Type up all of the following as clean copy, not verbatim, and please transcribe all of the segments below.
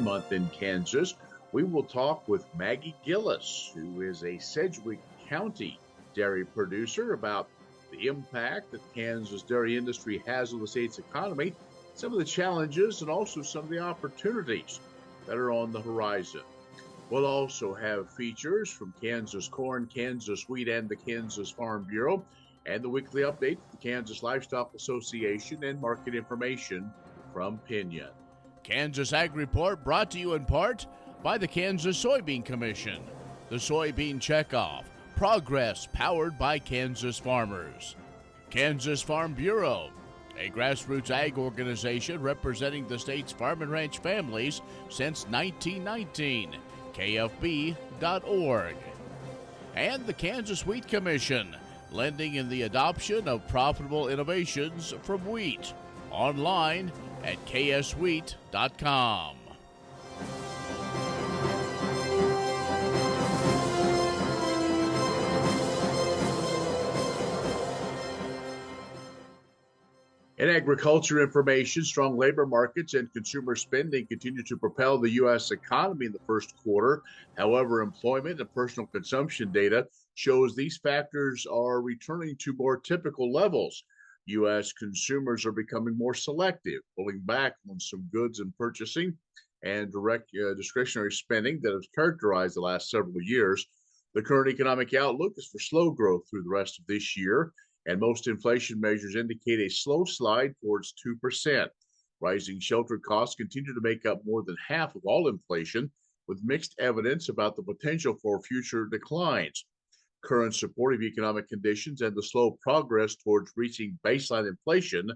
Month in Kansas, we will talk with Maggie Gilles, who is a Sedgwick County dairy producer, about the impact that Kansas dairy industry has on the state's economy, some of the challenges, and also some of the opportunities that are on the horizon. We'll also have features from Kansas Corn, Kansas Wheat, and the Kansas Farm Bureau, and the weekly update from the Kansas Livestock Association and market information from Pinion. Kansas Ag Report brought to you in part by the Kansas Soybean Commission, the Soybean Checkoff, progress powered by Kansas farmers. Kansas Farm Bureau, a grassroots ag organization representing the state's farm and ranch families since 1919, kfb.org. And the Kansas Wheat Commission, lending in the adoption of profitable innovations from wheat, online at kswheat.com. In agriculture information, strong labor markets and consumer spending continue to propel the U.S. economy in the first quarter. However, employment and personal consumption data shows these factors are returning to more typical levels. U.S. consumers are becoming more selective, pulling back on some goods and purchasing and direct discretionary spending that has characterized the last several years. The current economic outlook is for slow growth through the rest of this year, and most inflation measures indicate a slow slide towards 2%. Rising shelter costs continue to make up more than half of all inflation, with mixed evidence about the potential for future declines. Current supportive economic conditions and the slow progress towards reaching baseline inflation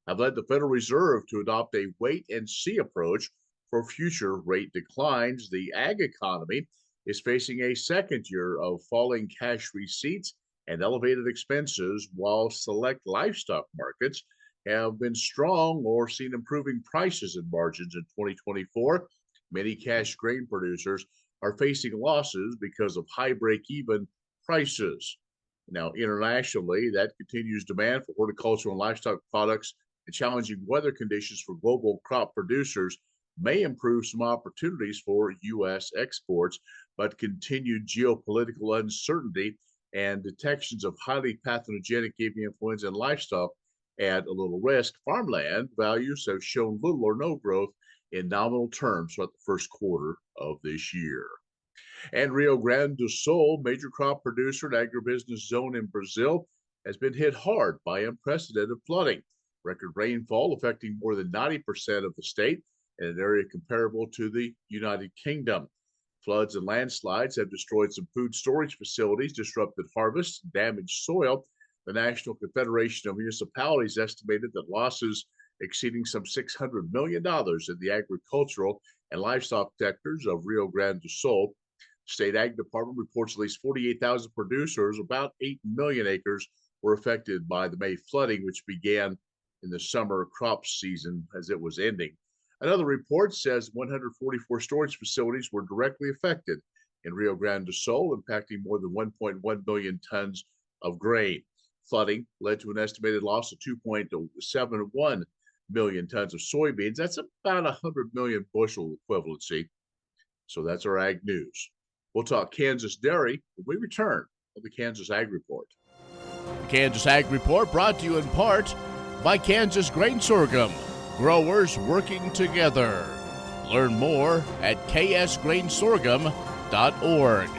have led the Federal Reserve to adopt a wait-and-see approach for future rate declines. The ag economy is facing a second year of falling cash receipts and elevated expenses, while select livestock markets have been strong or seen improving prices and margins in 2024. Many cash grain producers are facing losses because of high break-even prices. Now, internationally, that continues demand for horticultural and livestock products and challenging weather conditions for global crop producers may improve some opportunities for U.S. exports, but continued geopolitical uncertainty and detections of highly pathogenic avian influenza in livestock add a little risk. Farmland values have shown little or no growth in nominal terms throughout the first quarter of this year. And Rio Grande do Sul, major crop producer and agribusiness zone in Brazil, has been hit hard by unprecedented flooding. Record rainfall affecting more than 90% of the state in an area comparable to the United Kingdom. Floods and landslides have destroyed some food storage facilities, disrupted harvests, damaged soil. The National Confederation of Municipalities estimated that losses exceeding some $600 million in the agricultural and livestock sectors of Rio Grande do Sul. State Ag Department reports at least 48,000 producers, about 8 million acres, were affected by the May flooding, which began in the summer crop season as it was ending. Another report says 144 storage facilities were directly affected in Rio Grande do Sul, impacting more than 1.1 million tons of grain. Flooding led to an estimated loss of 2.71 million tons of soybeans. That's about 100 million bushel equivalency. So that's our ag news. We'll talk Kansas dairy when we return on the Kansas Ag Report. The Kansas Ag Report brought to you in part by Kansas Grain Sorghum. Growers working together. Learn more at ksgrainsorghum.org.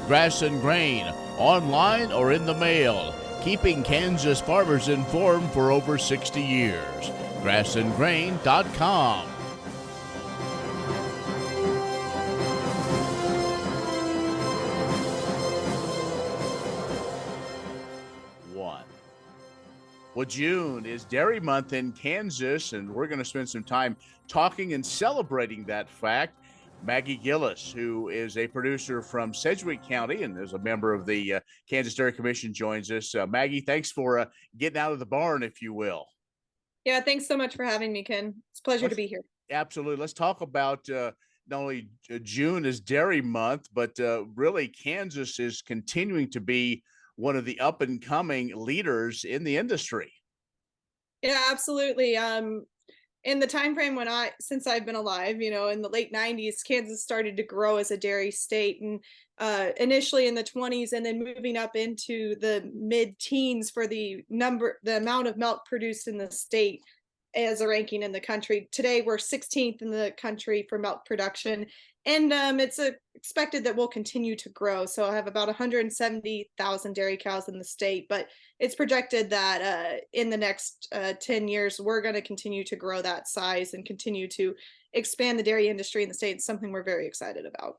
Grass and Grain, online or in the mail, keeping Kansas farmers informed for over 60 years. grassandgrain.com. Well, June is Dairy Month in Kansas, and we're going to spend some time talking and celebrating that fact. Maggie Gilles, who is a producer from Sedgwick County and is a member of the Kansas Dairy Commission, joins us. Maggie, thanks for getting out of the barn, if you will. Yeah, thanks so much for having me, Ken. It's a pleasure to be here. Absolutely. Let's talk about not only June is Dairy Month, but really Kansas is continuing to be one of the up and coming leaders in the industry. Yeah, absolutely. in the time frame since I've been alive, in the late 90s, Kansas started to grow as a dairy state, and initially in the 20s, and then moving up into the mid-teens for the amount of milk produced in the state as a ranking in the country. Today, we're 16th in the country for milk production, and it's expected that we'll continue to grow. So I have about 170,000 dairy cows in the state, but it's projected that in the next 10 years, we're going to continue to grow that size and continue to expand the dairy industry in the state. It's something we're very excited about.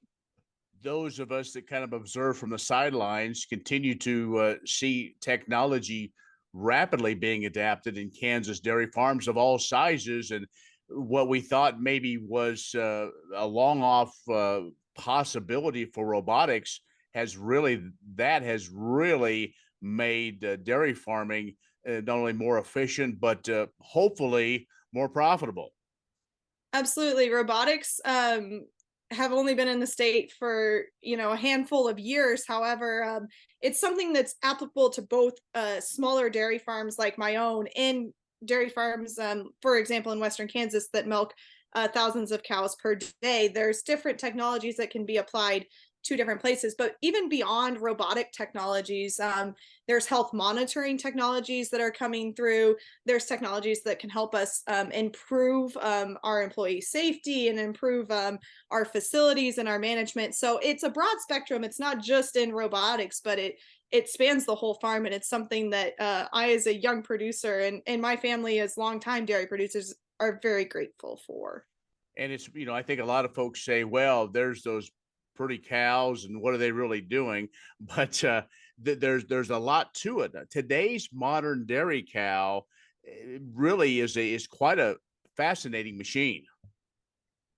Those of us that kind of observe from the sidelines continue to see technology rapidly being adapted in Kansas dairy farms of all sizes. And what we thought maybe was a long off possibility for robotics has really made dairy farming not only more efficient, but hopefully more profitable. Absolutely. Robotics have only been in the state for a handful of years. However, it's something that's applicable to both smaller dairy farms like my own, and dairy farms, for example, in Western Kansas that milk thousands of cows per day. There's different technologies that can be applied to different places, but even beyond robotic technologies, there's health monitoring technologies that are coming through. There's technologies that can help us improve our employee safety and improve our facilities and our management. So it's a broad spectrum. It's not just in robotics, but it spans the whole farm, and it's something that I, as a young producer, and my family as longtime dairy producers, are very grateful for. And it's, I think a lot of folks say, well, there's those pretty cows and what are they really doing? But there's a lot to it. Today's modern dairy cow really is quite a fascinating machine.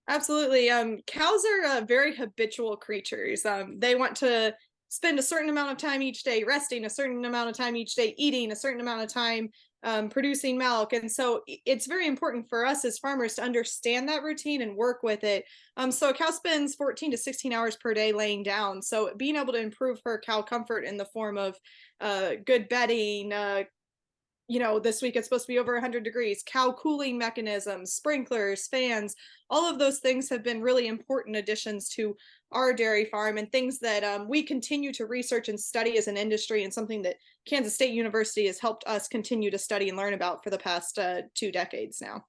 Absolutely. Cows are very habitual creatures. They want to spend a certain amount of time each day resting, a certain amount of time each day eating, a certain amount of time producing milk. And so it's very important for us as farmers to understand that routine and work with it. So a cow spends 14 to 16 hours per day laying down. So being able to improve her cow comfort in the form of good bedding, this week it's supposed to be over 100 degrees, cow cooling mechanisms, sprinklers, fans, all of those things have been really important additions to our dairy farm, and things that we continue to research and study as an industry, and something that Kansas State University has helped us continue to study and learn about for the past 2 decades now.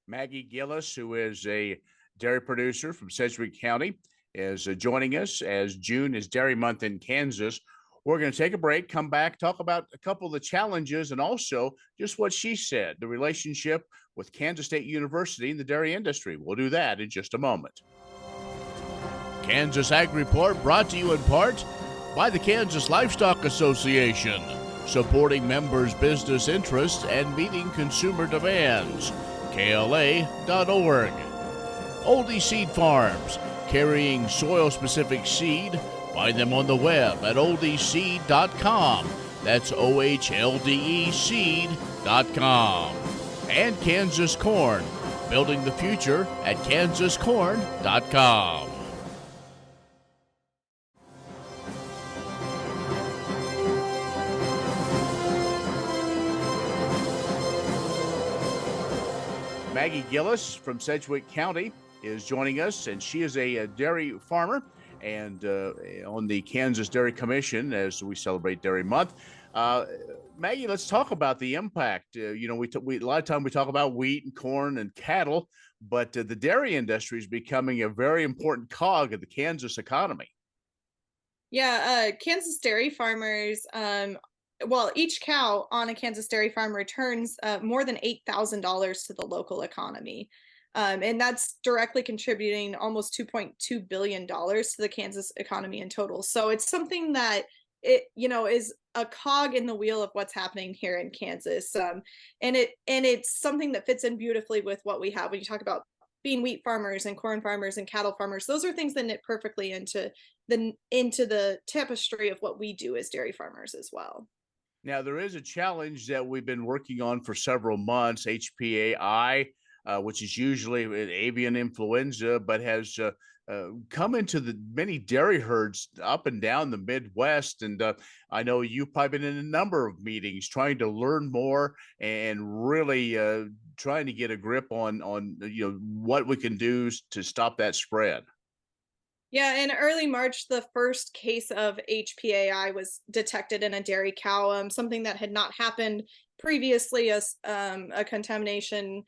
Maggie Gilles, who is a dairy producer from Sedgwick County, is joining us as June is Dairy Month in Kansas. We're going to take a break, come back, talk about a couple of the challenges, and also just what she said, the relationship with Kansas State University and the dairy industry. We'll do that in just a moment. Kansas Ag Report brought to you in part by the Kansas Livestock Association, supporting members' business interests and meeting consumer demands. KLA.org. Oldie Seed Farms, carrying soil-specific seed. Find them on the web at oldieseed.com. That's OHLDE seed.com. And Kansas Corn, building the future at kansascorn.com. Maggie Gilles from Sedgwick County is joining us, and she is a dairy farmer and on the Kansas Dairy Commission as we celebrate Dairy Month. Maggie, let's talk about the impact. We a lot of time we talk about wheat and corn and cattle, but the dairy industry is becoming a very important cog of the Kansas economy. Yeah, Kansas dairy farmers, each cow on a Kansas dairy farm returns more than $8,000 to the local economy. And that's directly contributing almost $2.2 billion to the Kansas economy in total. So it's something that is a cog in the wheel of what's happening here in Kansas. And it's something that fits in beautifully with what we have when you talk about being wheat farmers and corn farmers and cattle farmers. Those are things that knit perfectly into the tapestry of what we do as dairy farmers as well. Now, there is a challenge that we've been working on for several months, HPAI, which is usually avian influenza, but has come into the many dairy herds up and down the Midwest. And I know you've probably been in a number of meetings trying to learn more and really trying to get a grip on what we can do to stop that spread. Yeah, in early March, the first case of HPAI was detected in a dairy cow, something that had not happened previously, as a contamination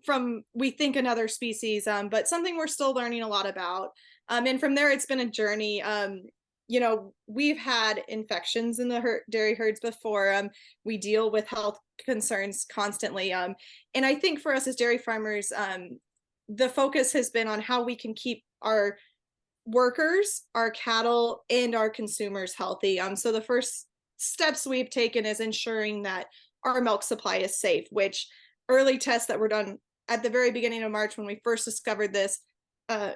from, we think, another species, but something we're still learning a lot about. And from there, it's been a journey. We've had infections in the dairy herds before. We deal with health concerns constantly. And I think for us as dairy farmers, the focus has been on how we can keep our workers, our cattle, and our consumers healthy. So the first steps we've taken is ensuring that our milk supply is safe, which early tests that were done at the very beginning of March when we first discovered this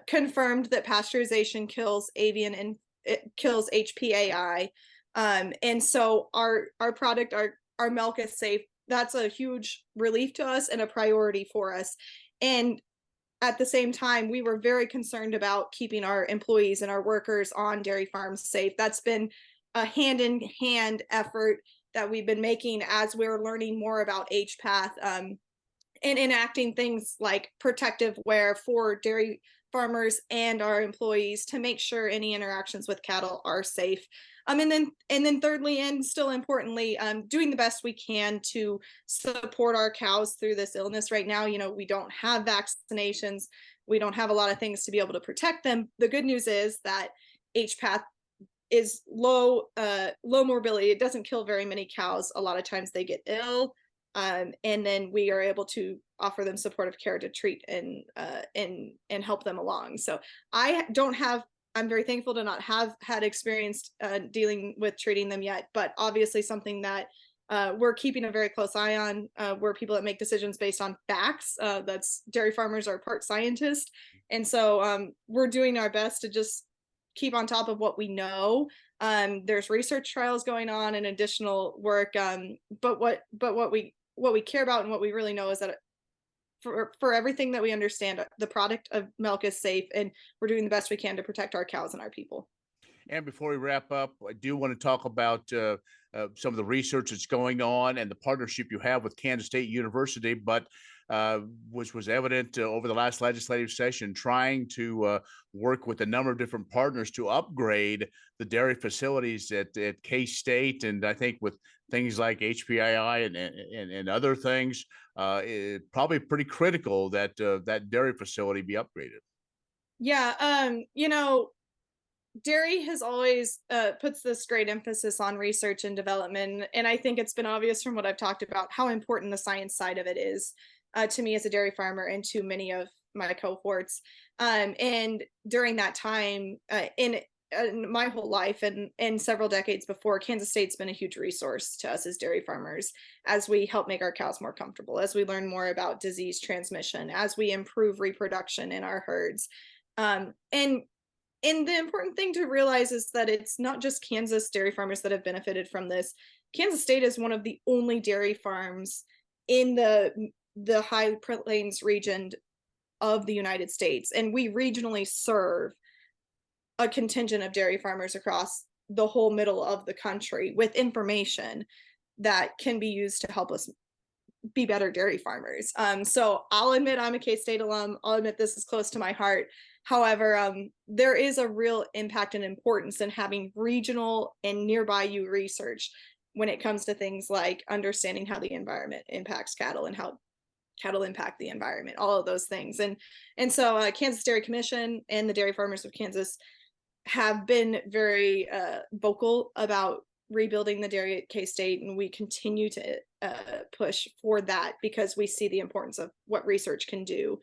confirmed that pasteurization kills avian and it kills HPAI. And so our product, our milk is safe. That's a huge relief to us and a priority for us. And at the same time, we were very concerned about keeping our employees and our workers on dairy farms safe. That's been a hand-in-hand effort that we've been making as we're learning more about HPATH, and enacting things like protective wear for dairy farmers and our employees to make sure any interactions with cattle are safe. And then thirdly, and still importantly, doing the best we can to support our cows through this illness. Right now, we don't have vaccinations. We don't have a lot of things to be able to protect them. The good news is that HPATH is low morbidity. It doesn't kill very many cows. A lot of times they get ill. And then we are able to offer them supportive care to treat and help them along. So I'm very thankful to not have had experience dealing with treating them yet, but obviously something that we're keeping a very close eye on. We're people that make decisions based on facts. That's dairy farmers are part scientists. And so we're doing our best to just keep on top of what we know. There's research trials going on and additional work. But what we care about and what we really know is that for everything that we understand, the product of milk is safe, and we're doing the best we can to protect our cows and our people. And before we wrap up, I do want to talk about some of the research that's going on and the partnership you have with Kansas State University, but which was evident over the last legislative session, trying to work with a number of different partners to upgrade the dairy facilities at K-State. And I think with things like HPAI and other things, probably pretty critical that that dairy facility be upgraded. Yeah, dairy has always puts this great emphasis on research and development. And I think it's been obvious from what I've talked about how important the science side of it is to me as a dairy farmer and to many of my cohorts. And during that time, in my whole life and several decades before, Kansas State's been a huge resource to us as dairy farmers as we help make our cows more comfortable, as we learn more about disease transmission, as we improve reproduction in our herds. And the important thing to realize is that it's not just Kansas dairy farmers that have benefited from this. Kansas State is one of the only dairy farms in the High Plains region of the United States, and we regionally serve a contingent of dairy farmers across the whole middle of the country with information that can be used to help us be better dairy farmers. So I'll admit I'm a K-State alum. I'll admit this is close to my heart. However, there is a real impact and importance in having regional and nearby you research when it comes to things like understanding how the environment impacts cattle and how cattle impact the environment, all of those things. And so Kansas Dairy Commission and the Dairy Farmers of Kansas have been very vocal about rebuilding the dairy at K-State, and we continue to push for that because we see the importance of what research can do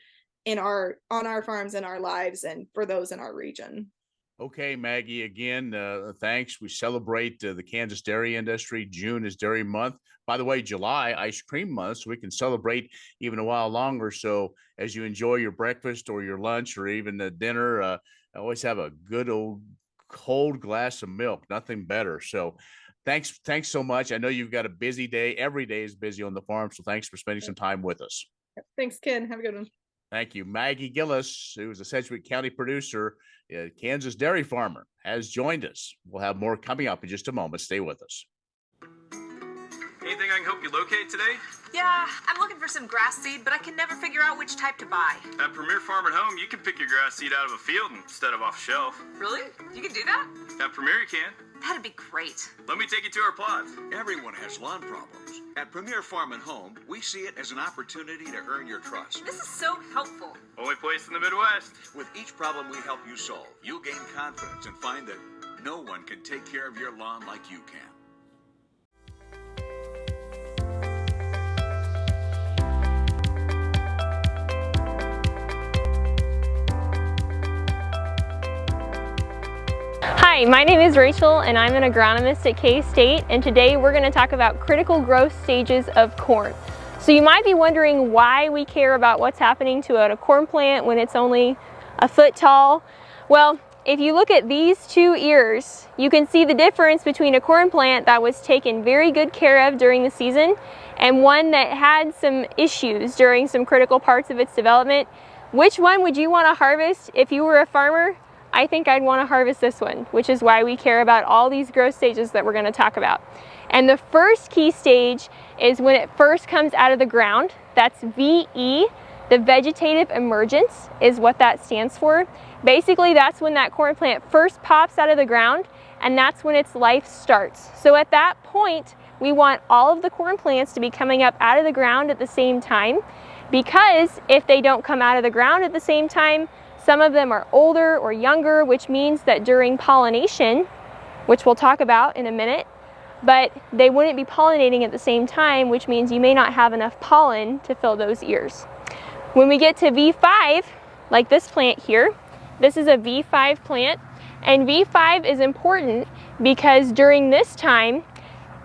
on our farms and our lives and for those in our region. Okay, Maggie, again, thanks. We celebrate the Kansas dairy industry. June is Dairy Month. By the way, July, Ice Cream Month, so we can celebrate even a while longer. So as you enjoy your breakfast or your lunch or even the dinner, always have a good old cold glass of milk. Nothing better. So thanks so much. I know you've got a busy day. Every day is busy on the farm, so thanks for spending some time with us. Thanks, Ken. Have a good one. Thank you. Maggie Gilles, who is a Sedgwick County producer, a Kansas dairy farmer, has joined us. We'll have more coming up in just a moment. Stay with us. Anything I can help you locate today? Yeah, I'm looking for some grass seed, but I can never figure out which type to buy. At Premier Farm at Home, you can pick your grass seed out of a field instead of off a shelf. Really? You can do that? At Premier, you can. That'd be great. Let me take you to our plots. Everyone has lawn problems. At Premier Farm and Home, we see it as an opportunity to earn your trust. This is so helpful. Only place in the Midwest. With each problem we help you solve, you'll gain confidence and find that no one can take care of your lawn like you can. Hi, my name is Rachel and I'm an agronomist at K-State, and today we're going to talk about critical growth stages of corn. So you might be wondering why we care about what's happening to a corn plant when it's only a foot tall. Well, if you look at these two ears, you can see the difference between a corn plant that was taken very good care of during the season and one that had some issues during some critical parts of its development. Which one would you want to harvest if you were a farmer? I think I'd want to harvest this one, which is why we care about all these growth stages that we're going to talk about. And the first key stage is when it first comes out of the ground. That's VE. The vegetative emergence is what that stands for. Basically, that's when that corn plant first pops out of the ground, and that's when its life starts. So at that point, we want all of the corn plants to be coming up out of the ground at the same time, because if they don't come out of the ground at the same time, some of them are older or younger, which means that during pollination, which we'll talk about in a minute, but they wouldn't be pollinating at the same time, which means you may not have enough pollen to fill those ears. When we get to V5, like this plant here, this is a V5 plant, and V5 is important because during this time,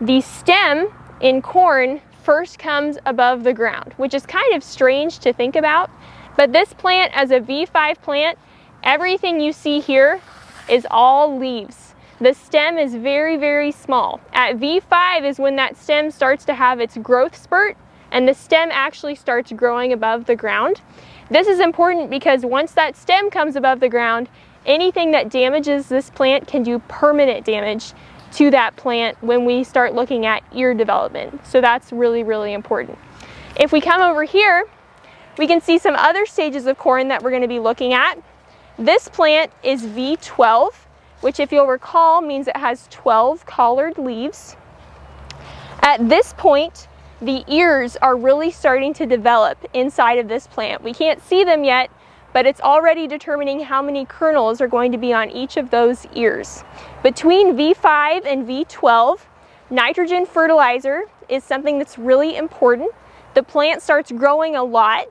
the stem in corn first comes above the ground, which is kind of strange to think about. But this plant, as a V5 plant, everything you see here is all leaves. The stem is very, very small. At V5 is when that stem starts to have its growth spurt, and the stem actually starts growing above the ground. This is important because once that stem comes above the ground, anything that damages this plant can do permanent damage to that plant when we start looking at ear development. So that's really, really important. If we come over here, we can see some other stages of corn that we're going to be looking at. This plant is V12, which, if you'll recall, means it has 12 collared leaves. At this point, the ears are really starting to develop inside of this plant. We can't see them yet, but it's already determining how many kernels are going to be on each of those ears. Between V5 and V12, nitrogen fertilizer is something that's really important. The plant starts growing a lot,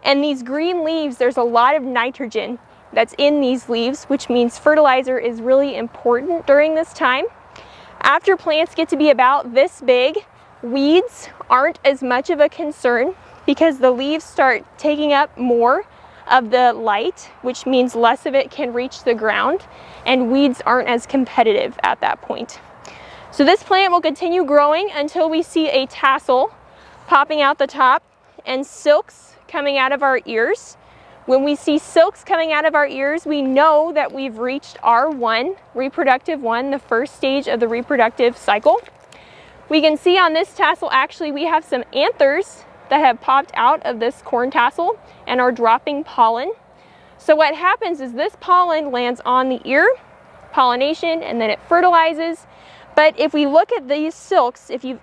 and these green leaves, there's a lot of nitrogen that's in these leaves, which means fertilizer is really important during this time. After plants get to be about this big, weeds aren't as much of a concern because the leaves start taking up more of the light, which means less of it can reach the ground, and weeds aren't as competitive at that point. So this plant will continue growing until we see a tassel popping out the top and silks coming out of our ears. When we see silks coming out of our ears, we know that we've reached R1, reproductive 1, the first stage of the reproductive cycle. We can see on this tassel, actually, we have some anthers that have popped out of this corn tassel and are dropping pollen. So what happens is this pollen lands on the ear, pollination, and then it fertilizes. But if we look at these silks, if you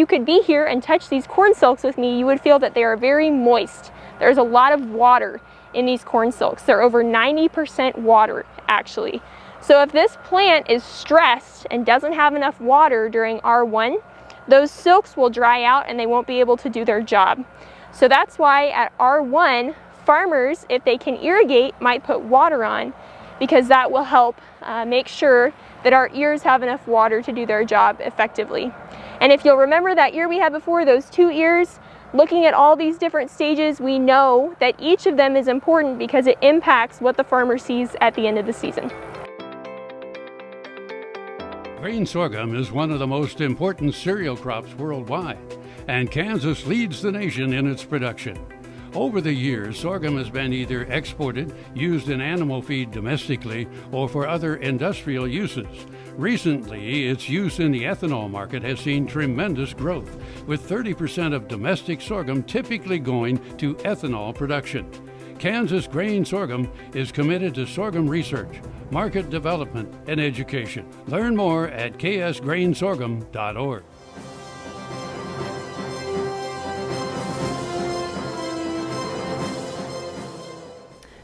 could be here and touch these corn silks with me, you would feel that they are very moist. There's a lot of water in these corn silks. They're over 90% water, actually. So if this plant is stressed and doesn't have enough water during R1, those silks will dry out and they won't be able to do their job. So that's why at R1, farmers, if they can irrigate, might put water on, because that will help make sure that our ears have enough water to do their job effectively. And if you'll remember that ear we had before, those two ears, looking at all these different stages, we know that each of them is important because it impacts what the farmer sees at the end of the season. Grain sorghum is one of the most important cereal crops worldwide, and Kansas leads the nation in its production. Over the years, sorghum has been either exported, used in animal feed domestically, or for other industrial uses. Recently, its use in the ethanol market has seen tremendous growth, with 30% of domestic sorghum typically going to ethanol production. Kansas Grain Sorghum is committed to sorghum research, market development, and education. Learn more at ksgrainsorghum.org.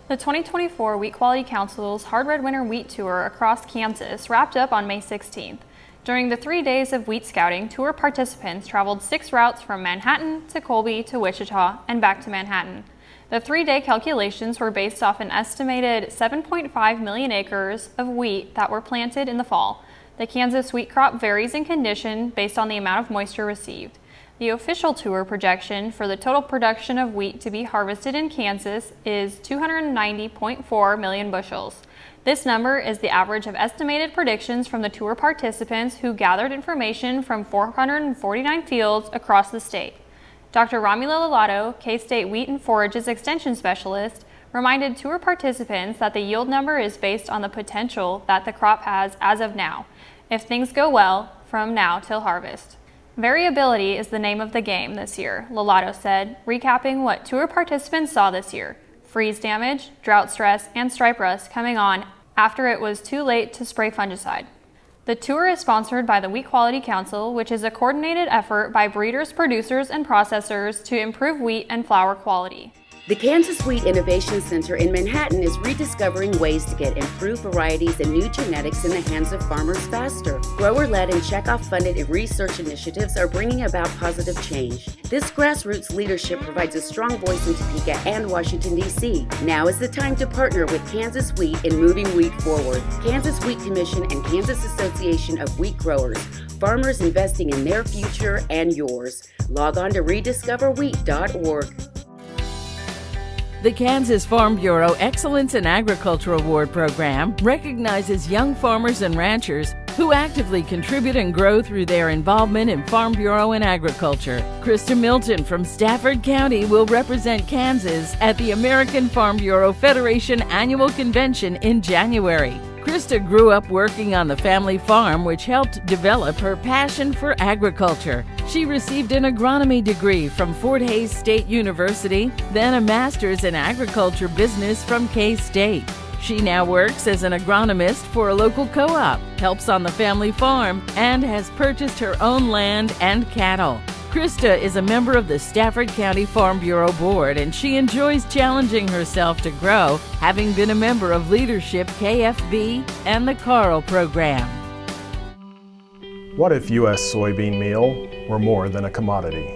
The 2024 Wheat Quality Council's Hard Red Winter Wheat Tour across Kansas wrapped up on May 16th. During the 3 days of wheat scouting, tour participants traveled 6 routes from Manhattan to Colby to Wichita and back to Manhattan. The 3-day calculations were based off an estimated 7.5 million acres of wheat that were planted in the fall. The Kansas wheat crop varies in condition based on the amount of moisture received. The official tour projection for the total production of wheat to be harvested in Kansas is 290.4 million bushels. This number is the average of estimated predictions from the tour participants who gathered information from 449 fields across the state. Dr. Romulo Lalato, K-State Wheat and Forages Extension Specialist, reminded tour participants that the yield number is based on the potential that the crop has as of now, if things go well, from now till harvest. Variability is the name of the game this year, Lalato said, recapping what tour participants saw this year: freeze damage, drought stress, and stripe rust coming on after it was too late to spray fungicide. The tour is sponsored by the Wheat Quality Council, which is a coordinated effort by breeders, producers, and processors to improve wheat and flour quality. The Kansas Wheat Innovation Center in Manhattan is rediscovering ways to get improved varieties and new genetics in the hands of farmers faster. Grower-led and checkoff-funded research initiatives are bringing about positive change. This grassroots leadership provides a strong voice in Topeka and Washington, D.C. Now is the time to partner with Kansas Wheat in moving wheat forward. Kansas Wheat Commission and Kansas Association of Wheat Growers. Farmers investing in their future and yours. Log on to rediscoverwheat.org. The Kansas Farm Bureau Excellence in Agriculture Award Program recognizes young farmers and ranchers who actively contribute and grow through their involvement in Farm Bureau and agriculture. Krista Milton from Stafford County will represent Kansas at the American Farm Bureau Federation Annual Convention in January. Krista grew up working on the family farm, which helped develop her passion for agriculture. She received an agronomy degree from Fort Hays State University, then a master's in agriculture business from K-State. She now works as an agronomist for a local co-op, helps on the family farm, and has purchased her own land and cattle. Krista is a member of the Stafford County Farm Bureau Board, and she enjoys challenging herself to grow, having been a member of Leadership KFB and the Carl program. What if U.S. soybean meal were more than a commodity?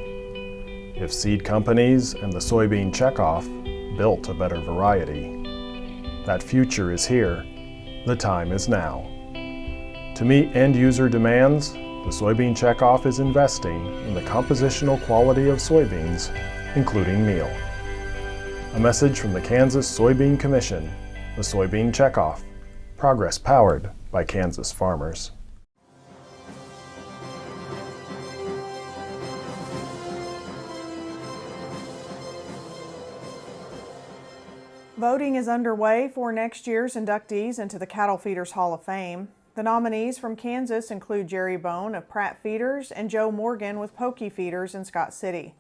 If seed companies and the soybean checkoff built a better variety? That future is here. The time is now. To meet end-user demands, the Soybean Checkoff is investing in the compositional quality of soybeans, including meal. A message from the Kansas Soybean Commission, the Soybean Checkoff, progress powered by Kansas farmers. Voting is underway for next year's inductees into the Cattle Feeders Hall of Fame. The nominees from Kansas include Jerry Bone of Pratt Feeders and Joe Morgan with Pokey Feeders in Scott City.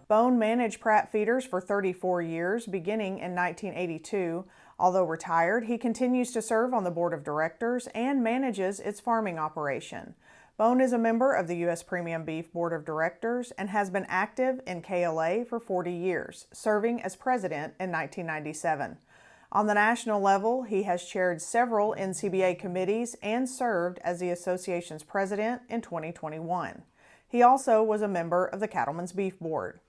Bone managed Pratt Feeders for 34 years, beginning in 1982. Although retired, he continues to serve on the board of directors and manages its farming operation. Bone is a member of the U.S. Premium Beef Board of Directors and has been active in KLA for 40 years, serving as president in 1997. On the national level, he has chaired several NCBA committees and served as the association's president in 2021. He also was a member of the Cattlemen's Beef Board.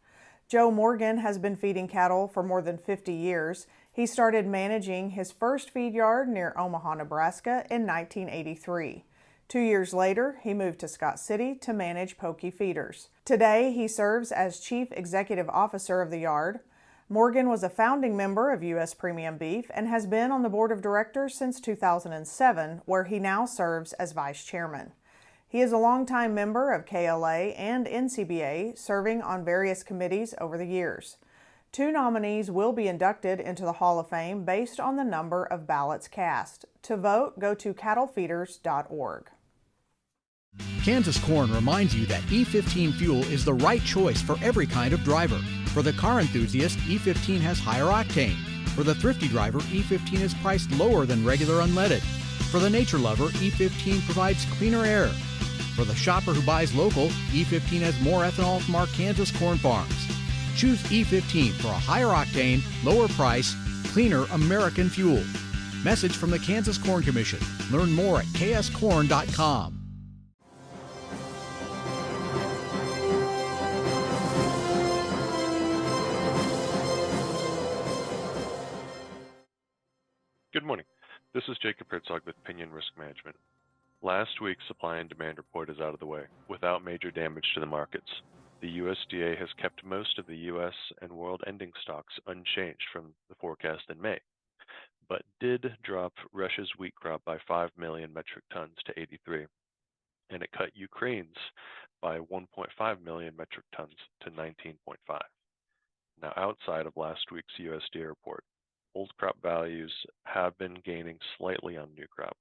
Joe Morgan has been feeding cattle for more than 50 years. He started managing his first feed yard near Omaha, Nebraska in 1983. 2 years later, he moved to Scott City to manage Pokey Feeders. Today, he serves as Chief Executive Officer of the yard. Morgan was a founding member of U.S. Premium Beef and has been on the board of directors since 2007, where he now serves as vice chairman. He is a longtime member of KLA and NCBA, serving on various committees over the years. 2 nominees will be inducted into the Hall of Fame based on the number of ballots cast. To vote, go to cattlefeeders.org. Kansas Corn reminds you that E15 fuel is the right choice for every kind of driver. For the car enthusiast, E15 has higher octane. For the thrifty driver, E15 is priced lower than regular unleaded. For the nature lover, E15 provides cleaner air. For the shopper who buys local, E15 has more ethanol from our Kansas corn farms. Choose E15 for a higher octane, lower price, cleaner American fuel. Message from the Kansas Corn Commission. Learn more at kscorn.com. Good morning. This is Jacob Herzog with Pinion Risk Management. Last week's supply and demand report is out of the way, without major damage to the markets. The USDA has kept most of the U.S. and world ending stocks unchanged from the forecast in May, but did drop Russia's wheat crop by 5 million metric tons to 83, and it cut Ukraine's by 1.5 million metric tons to 19.5. Now, outside of last week's USDA report, old crop values have been gaining slightly on new crop.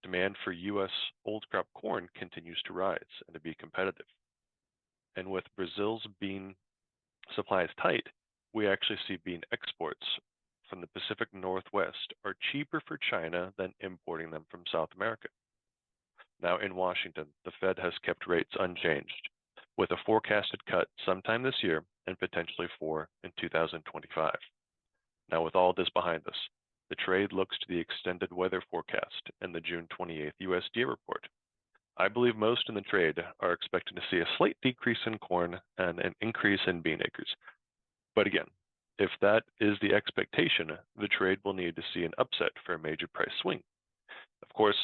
Demand for U.S. old crop corn continues to rise and to be competitive. And with Brazil's bean supplies tight, we actually see bean exports from the Pacific Northwest are cheaper for China than importing them from South America. Now in Washington, the Fed has kept rates unchanged, with a forecasted cut sometime this year and potentially 4 in 2025. Now, with all this behind us, the trade looks to the extended weather forecast and the June 28th USDA report. I believe most in the trade are expecting to see a slight decrease in corn and an increase in bean acres. But again, if that is the expectation, the trade will need to see an upset for a major price swing. Of course,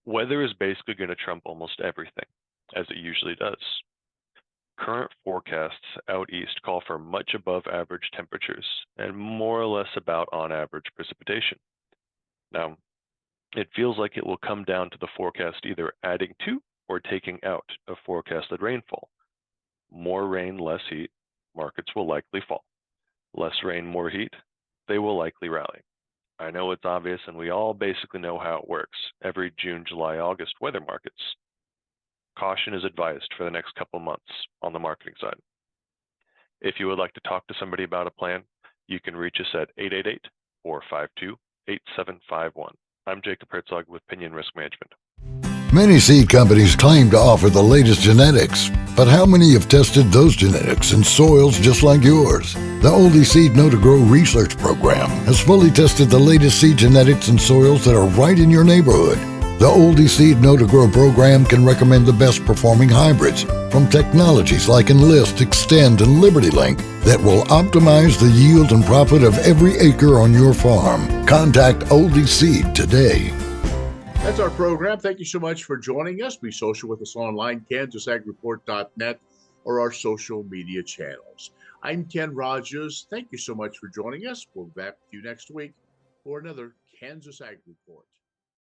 weather is basically going to trump almost everything, as it usually does. Current forecasts out east call for much above average temperatures and more or less about on average precipitation. Now, it feels like it will come down to the forecast either adding to or taking out of forecasted rainfall. More rain, less heat, markets will likely fall. Less rain, more heat, they will likely rally. I know it's obvious and we all basically know how it works every June, July, August weather markets. Caution is advised for the next couple months on the marketing side. If you would like to talk to somebody about a plan, you can reach us at 888-452-8751. I'm Jacob Herzog with Pinion Risk Management. Many seed companies claim to offer the latest genetics, but how many have tested those genetics in soils just like yours? The Oldie Seed Know to Grow research program has fully tested the latest seed genetics in soils that are right in your neighborhood. The Oldie Seed Know to Grow program can recommend the best performing hybrids from technologies like Enlist, Extend, and LibertyLink that will optimize the yield and profit of every acre on your farm. Contact Oldie Seed today. That's our program. Thank you so much for joining us. Be social with us online, KansasAgReport.net, or our social media channels. I'm Ken Rogers. Thank you so much for joining us. We'll be back with you next week for another Kansas Ag Report.